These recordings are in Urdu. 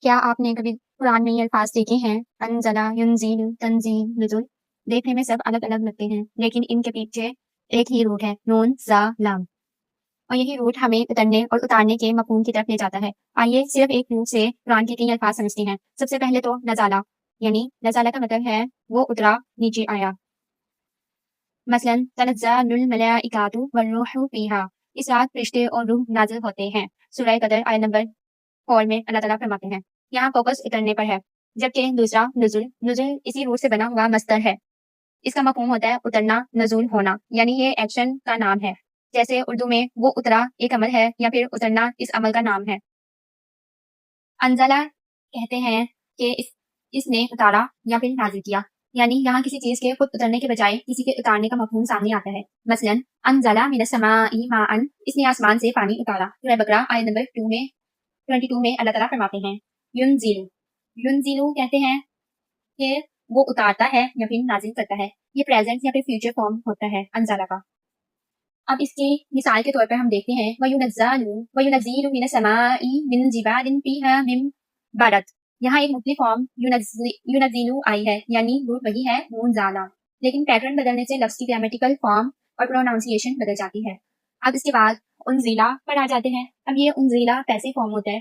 کیا آپ نے کبھی قرآن میں یہ الفاظ دیکھے ہیں؟ انزلہ، ینزل، تنزیل، نزول؟ دیکھنے میں سب الگ الگ لگتے ہیں لیکن ان کے پیچھے ایک ہی روٹ ہے، نون زا لام، اور یہی روٹ ہمیں اترنے اور اتارنے کے مفہوم کی طرف لے جاتا ہے۔ آئیے صرف ایک روٹ سے قرآن کے کئی الفاظ سمجھتے ہیں۔ سب سے پہلے تو نزالہ، یعنی نزالہ کا مطلب ہے وہ اترا، نیچے آیا۔ مثلا تنزل الملائکۃ والروح فیہا، اس رات فرشتے اور روح نازل ہوتے ہیں۔ سورہ قدر آیت نمبر 4 میں اللہ تعالیٰ فرماتے ہیں، یہاں فوکس اترنے پر ہے، جبکہ دوسرا نزول، نزول اسی روٹ سے بنا ہوا مصدر ہے۔ اس کا مفہوم ہوتا ہے اترنا، نزول ہونا، یعنی یہ ایکشن کا نام ہے، جیسے اردو میں وہ اترا ایک عمل ہے یا پھر اترنا اس عمل کا نام ہے۔ انزلہ کہتے ہیں کہ اس نے اتارا یا پھر نازل کیا، یعنی یہاں کسی چیز کے خود اترنے کے بجائے کسی کے اتارنے کا مفہوم سامنے آتا ہے۔ مثلا انزل من السماء ماء، اس نے آسمان سے پانی اتارا۔ سورہ بقرہ آیت نمبر 22 میں اللہ تعالیٰ فرماتے ہیں ینزل، ینزل کہتے ہیں کہ وہ اتارتا ہے یا پھر نازل کرتا ہے، یہ پریزنٹ یا پھر فیوچر فارم ہوتا ہے انزلہ کا۔ اب اس کی مثال کے طور پر ہم دیکھتے ہیں وَيُنَزِّلُ مِنَ السَّمَاءِ مِن جِبَالٍ فِيهَا مِن بَرَدٍ، یہاں ایک مختلف فارم یونزیلو آئی ہے، یعنی روٹ وہی ہے منزالہ، لیکن پیٹرن بدلنے سے لفظ کی گرامیٹیکل فارم اور پروناؤنسیشن بدل جاتی ہے۔ اب اس کے بعد انزیلا پر آ جاتے ہیں۔ اب یہ انزیلا پیسے فارم ہوتا ہے،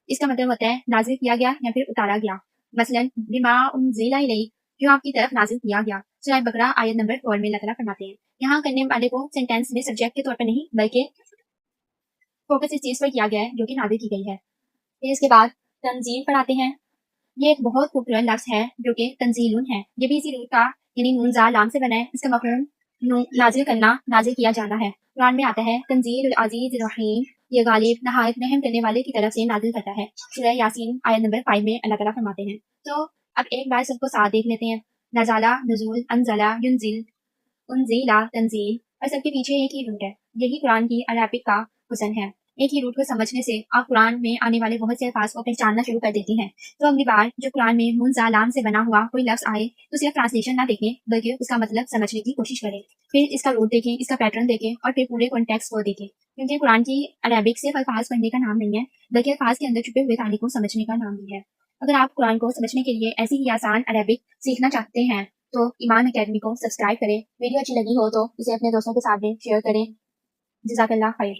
اس کا مطلب ہوتا ہے نازل کیا گیا یا پھر اتارا گیا۔ مثلا بما انزل الیک، جو آپ کی طرف نازل کیا گیا۔ سورہ بقرہ آیت نمبر 4 میں اللہ تعالیٰ فرماتے ہیں، یہاں کرنے والے کو سینٹینس میں سبجیکٹ کے طور پر نہیں بلکہ فوکس اس چیز پر کیا گیا ہے جو کہ نازل کی گئی ہے۔ پھر اس کے بعد تنزیل پر آتے ہیں۔ یہ ایک بہت خوبصورت لفظ ہے جو کہ تنزیل ہے، یہ بھی اسی روٹ کا یعنی نون زا لام سے بنا ہے۔ اس کا مفہوم نازل کرنا، نازل کیا جانا ہے۔ قرآن میں آتا ہے تنزیل العزیز الرحیم، یہ غالب نہایت رحم کرنے والے کی طرف سے نازل کرتا ہے۔ سورہ یاسین آیت نمبر 5 میں اللہ تعالیٰ فرماتے ہیں۔ تو اب ایک بار سب کو ساتھ دیکھ لیتے ہیں، نزالہ، نزول، انزلہ، ینزل، انزیلا، تنزیل، اور سب کے پیچھے ایک ہی روٹ ہے۔ یہی قرآن کی عربک کا حسن ہے۔ ایک ہی روٹ کو سمجھنے سے آپ قرآن میں آنے والے بہت سے الفاظ کو پہچاننا شروع کر دیتی ہیں۔ تو اگلی بار جو قرآن میں منزا لام سے بنا ہوا کوئی لفظ آئے تو صرف ٹرانسلیشن نہ دیکھیں بلکہ اس کا مطلب سمجھنے کی کوشش کریں، پھر اس کا روٹ دیکھیں، اس کا پیٹرن دیکھیں اور پھر پورے کانٹیکسٹ کو دیکھیں، کیونکہ قرآن کی عربک صرف الفاظ پڑھنے کا نام نہیں ہے بلکہ الفاظ کے اندر چھپے ہوئے تعلق کو سمجھنے کا نام بھی ہے۔ اگر آپ قرآن کو سمجھنے کے لیے ایسی ہی آسان عربک سیکھنا چاہتے ہیں تو ایمان اکیڈمی کو سبسکرائب کریں۔ ویڈیو اچھی لگی ہو تو اسے اپنے دوستوں کے ساتھ بھی شیئر کریں۔ جزاک اللہ خیر۔